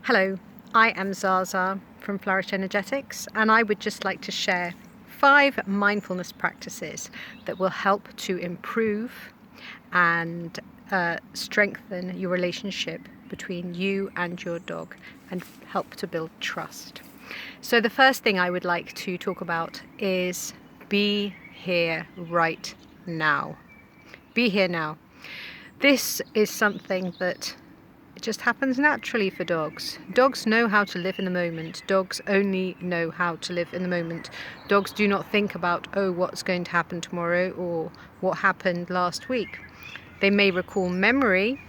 Hello, I am Zaza from Flourish Energetics, and I would just like to share 5 mindfulness practices that will help to improve and strengthen your relationship between you and your dog and help to build trust. So the first thing I would like to talk about is be here right now. Be here now. This is something that it just happens naturally for dogs. Dogs know how to live in the moment. Dogs only know how to live in the moment. Dogs do not think about, oh, what's going to happen tomorrow or what happened last week. They may recall memory,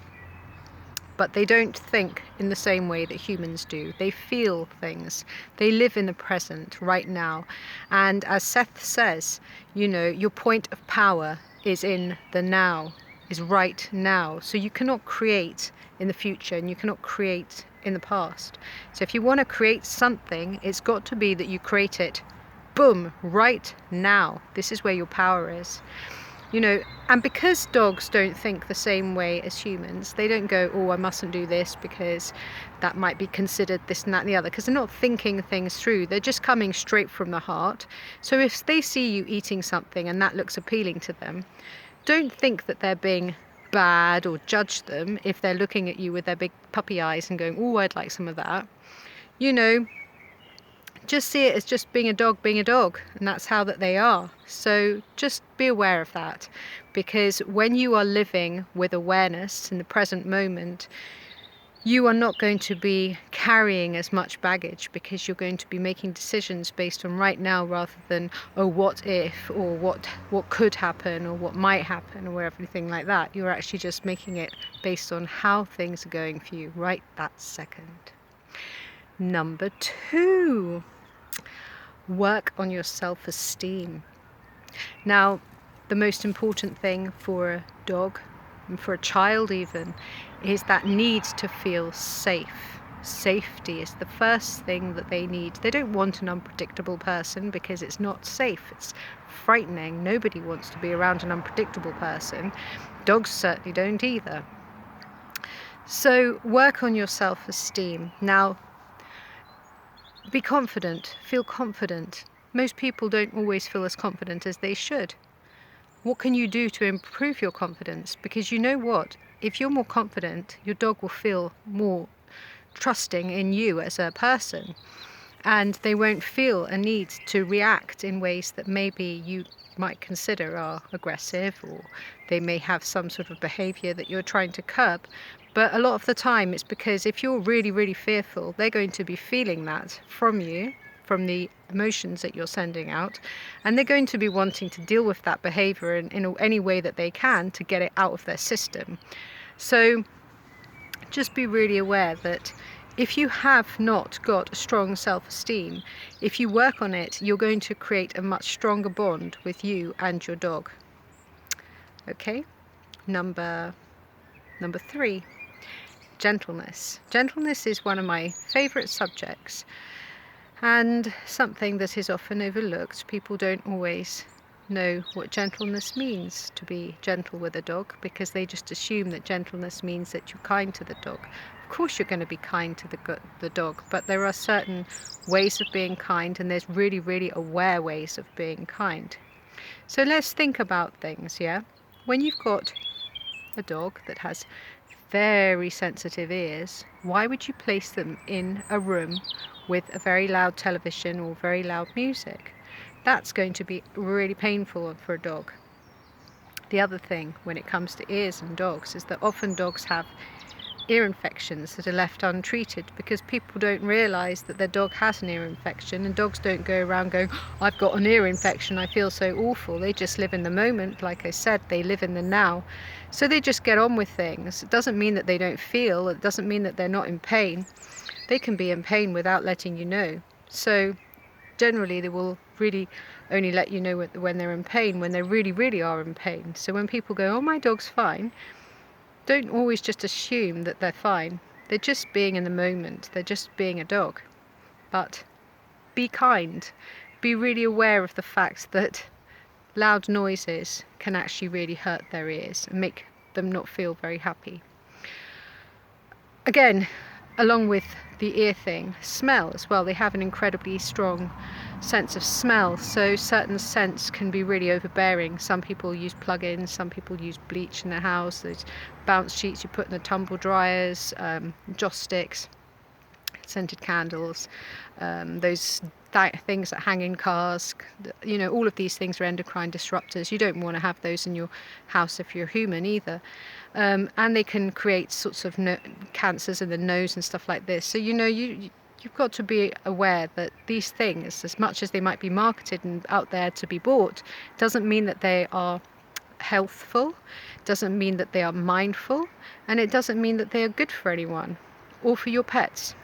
but they don't think in the same way that humans do. They feel things. They live in the present, right now. And as Seth says, your point of power is in the now, is right now. So you cannot create in the future and you cannot create in the past. So if you want to create something, it's got to be that you create it, boom, right now. This is where your power is. And because dogs don't think the same way as humans, they don't go, oh, I mustn't do this because that might be considered this and that and the other, because they're not thinking things through. They're just coming straight from the heart. So if they see you eating something and that looks appealing to them, don't think that they're being bad or judge them if they're looking at you with their big puppy eyes and going, oh, I'd like some of that. Just see it as just being a dog, and that's how that they are. So just be aware of that, because when you are living with awareness in the present moment, you are not going to be carrying as much baggage, because you're going to be making decisions based on right now rather than, oh, what if, or what could happen, or what might happen, or everything like that. You're actually just making it based on how things are going for you right that second. Number 2, work on your self-esteem. Now, the most important thing for a dog, and for a child even, is that need to feel safe. Safety is the first thing that they need. They don't want an unpredictable person because it's not safe. It's frightening. Nobody wants to be around an unpredictable person. Dogs certainly don't either. So work on your self-esteem. Now, be confident, feel confident. Most people don't always feel as confident as they should. What can you do to improve your confidence? Because you know what? If you're more confident, your dog will feel more trusting in you as a person. And they won't feel a need to react in ways that maybe you might consider are aggressive, or they may have some sort of behavior that you're trying to curb. But a lot of the time it's because if you're really, really fearful, they're going to be feeling that from you, from the emotions that you're sending out, and they're going to be wanting to deal with that behavior in any way that they can to get it out of their system. So just be really aware that if you have not got a strong self-esteem, if you work on it, you're going to create a much stronger bond with you and your dog. Okay, number 3, gentleness. Gentleness is one of my favorite subjects, and something that is often overlooked. People don't always know what gentleness means, to be gentle with a dog, because they just assume that gentleness means that you're kind to the dog. Of course you're going to be kind to the dog, but there are certain ways of being kind, and there's really, really aware ways of being kind. So let's think about things, yeah? When you've got a dog that has very sensitive ears, why would you place them in a room with a very loud television or very loud music? That's going to be really painful for a dog. The other thing when it comes to ears and dogs is that often dogs have ear infections that are left untreated because people don't realize that their dog has an ear infection, and dogs don't go around going, I've got an ear infection, I feel so awful. They just live in the moment. Like I said, they live in the now. So they just get on with things. It doesn't mean that they don't feel. It doesn't mean that they're not in pain. They can be in pain without letting you know. So generally they will really only let you know when they're in pain, when they really, really are in pain. So when people go, oh, my dog's fine, don't always just assume that they're fine. They're just being in the moment. They're just being a dog. But be kind. Be really aware of the fact that loud noises can actually really hurt their ears and make them not feel very happy. Again, along with the ear thing, smell as well. They have an incredibly strong sense of smell, so certain scents can be really overbearing. Some people use plug-ins, some people use bleach in their house, those bounce sheets you put in the tumble dryers, joss sticks, scented candles, those things that hang in cars, you know, all of these things are endocrine disruptors. You don't want to have those in your house if you're human either. And they can create sorts of cancers in the nose and stuff like this. So, you know, you've got to be aware that these things, as much as they might be marketed and out there to be bought, doesn't mean that they are healthful, doesn't mean that they are mindful, and it doesn't mean that they are good for anyone or for your pets.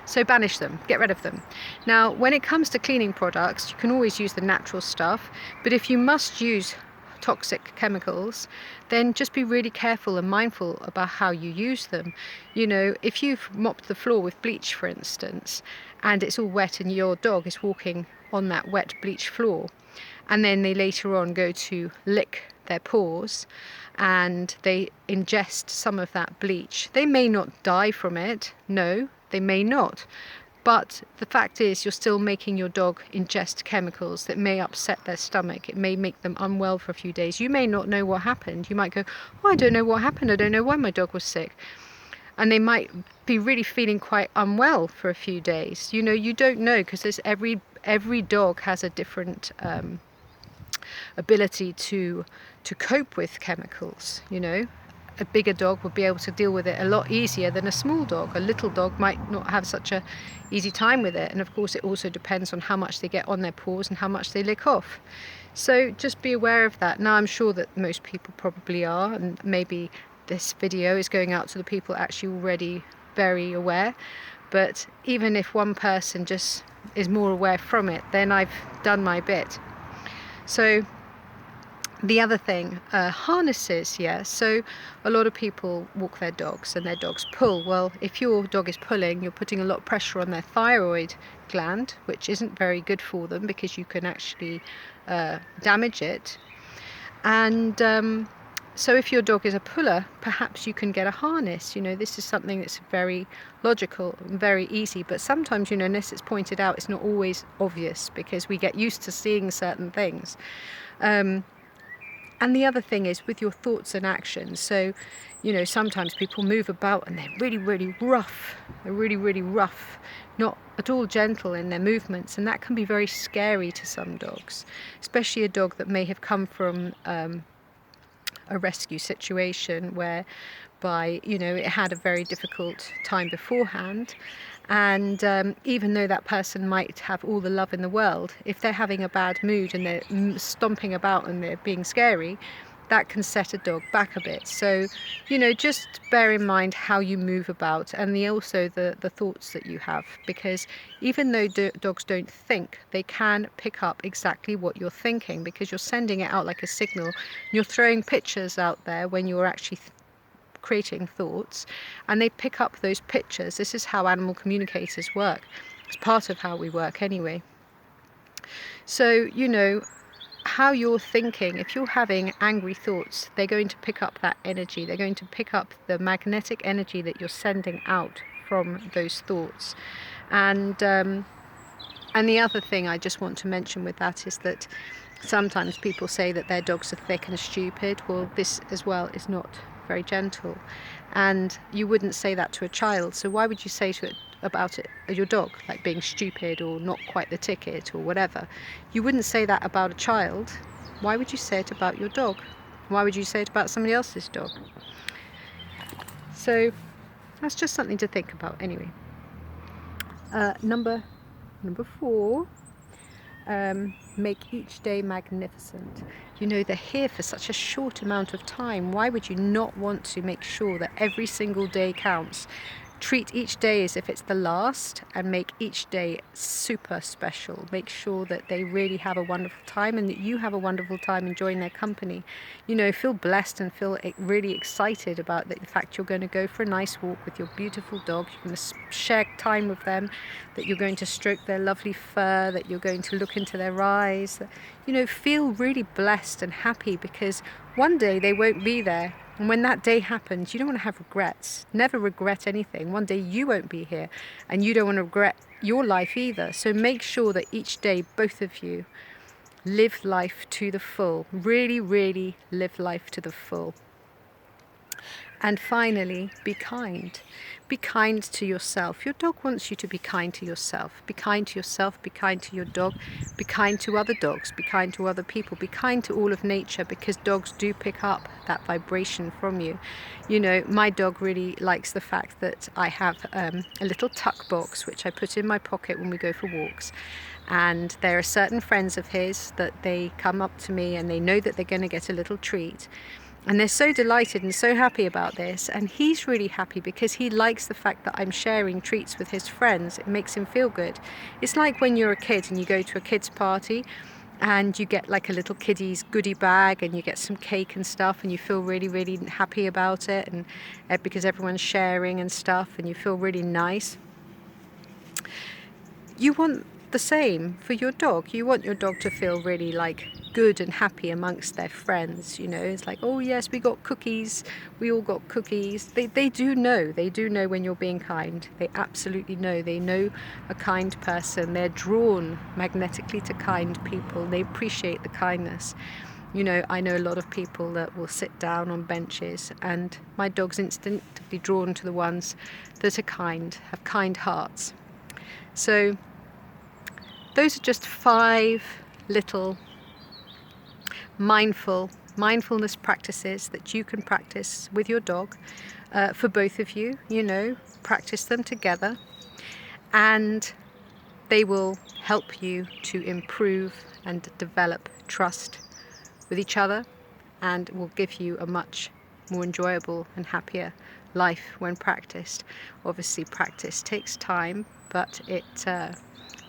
So banish them, get rid of them. Now, when it comes to cleaning products, you can always use the natural stuff, but if you must use toxic chemicals, then just be really careful and mindful about how you use them. You know, if you've mopped the floor with bleach, for instance, and it's all wet and your dog is walking on that wet bleach floor, and then they later on go to lick their paws and they ingest some of that bleach, they may not die from it, no, they may not, but the fact is you're still making your dog ingest chemicals that may upset their stomach. It may make them unwell for a few days. You may not know what happened. You might go, oh, I don't know what happened, I don't know why my dog was sick, and they might be really feeling quite unwell for a few days. You know, you don't know, because every dog has a different ability to cope with chemicals. You know, a bigger dog would be able to deal with it a lot easier than a small dog. A little dog might not have such a easy time with it, and of course it also depends on how much they get on their paws and how much they lick off. So just be aware of that. Now, I'm sure that most people probably are, and maybe this video is going out to the people actually already very aware, but even if one person just is more aware from it, then I've done my bit. So the other thing, harnesses, yeah. So a lot of people walk their dogs and their dogs pull. Well, if your dog is pulling, you're putting a lot of pressure on their thyroid gland, which isn't very good for them because you can actually damage it. And so if your dog is a puller, perhaps you can get a harness. You know, this is something that's very logical and very easy, but sometimes, you know, unless it's pointed out, it's not always obvious because we get used to seeing certain things. And the other thing is with your thoughts and actions. So, you know, sometimes people move about and they're really, really rough. They're really, really rough, not at all gentle in their movements. And that can be very scary to some dogs, especially a dog that may have come from a rescue situation whereby, you know, it had a very difficult time beforehand. And even though that person might have all the love in the world, if they're having a bad mood and they're stomping about and they're being scary, that can set a dog back a bit. So, you know, just bear in mind how you move about, and also the thoughts that you have, because even though dogs don't think, they can pick up exactly what you're thinking, because you're sending it out like a signal. You're throwing pictures out there when you're actually creating thoughts, and they pick up those pictures. This is how animal communicators work. It's part of how we work anyway. So, you know, how you're thinking, if you're having angry thoughts, they're going to pick up that energy. They're going to pick up the magnetic energy that you're sending out from those thoughts. And the other thing I just want to mention with that is that sometimes people say that their dogs are thick and stupid. Well, this as well is not very gentle, and you wouldn't say that to a child. So why would you say to it about it, your dog, like being stupid or not quite the ticket or whatever? You wouldn't say that about a child. Why would you say it about your dog? Why would you say it about somebody else's dog? So that's just something to think about anyway. Number 4, make each day magnificent. You know, they're here for such a short amount of time. Why would you not want to make sure that every single day counts? Treat each day as if it's the last, and make each day super special. Make sure that they really have a wonderful time and that you have a wonderful time enjoying their company. You know, feel blessed and feel really excited about the fact you're going to go for a nice walk with your beautiful dog. You're going to share time with them, that you're going to stroke their lovely fur, that you're going to look into their eyes, that feel really blessed and happy, because one day they won't be there. And when that day happens, you don't want to have regrets. Never regret anything. One day you won't be here, and you don't want to regret your life either. So make sure that each day, both of you, live life to the full. Really, really live life to the full. And finally, be kind. Be kind to yourself. Your dog wants you to be kind to yourself. Be kind to yourself, be kind to your dog, be kind to other dogs, be kind to other people, be kind to all of nature, because dogs do pick up that vibration from you. My dog really likes the fact that I have a little tuck box which I put in my pocket when we go for walks. And there are certain friends of his that they come up to me and they know that they're going to get a little treat. And they're so delighted and so happy about this. And he's really happy because he likes the fact that I'm sharing treats with his friends. It makes him feel good. It's like when you're a kid and you go to a kid's party and you get like a little kiddie's goodie bag and you get some cake and stuff, and you feel really, really happy about it, and because everyone's sharing and stuff, and you feel really nice. You want the same for your dog. You want your dog to feel really like good and happy amongst their friends. It's like, oh yes, we got cookies, we all got cookies. They do know when you're being kind. They absolutely know. They know a kind person. They're drawn magnetically to kind people. They appreciate the kindness. I know a lot of people that will sit down on benches, and my dog's instinctively drawn to the ones that are kind, have kind hearts. So those are just 5 little mindfulness practices that you can practice with your dog, for both of you. Practice them together, and they will help you to improve and develop trust with each other, and will give you a much more enjoyable and happier life when practiced. Obviously practice takes time, but it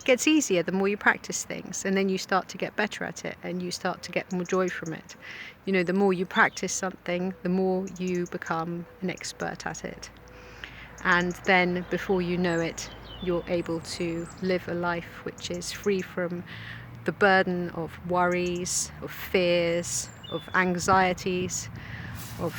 gets easier the more you practice things, and then you start to get better at it and you start to get more joy from it. The more you practice something, the more you become an expert at it, and then before you know it, you're able to live a life which is free from the burden of worries, of fears, of anxieties, of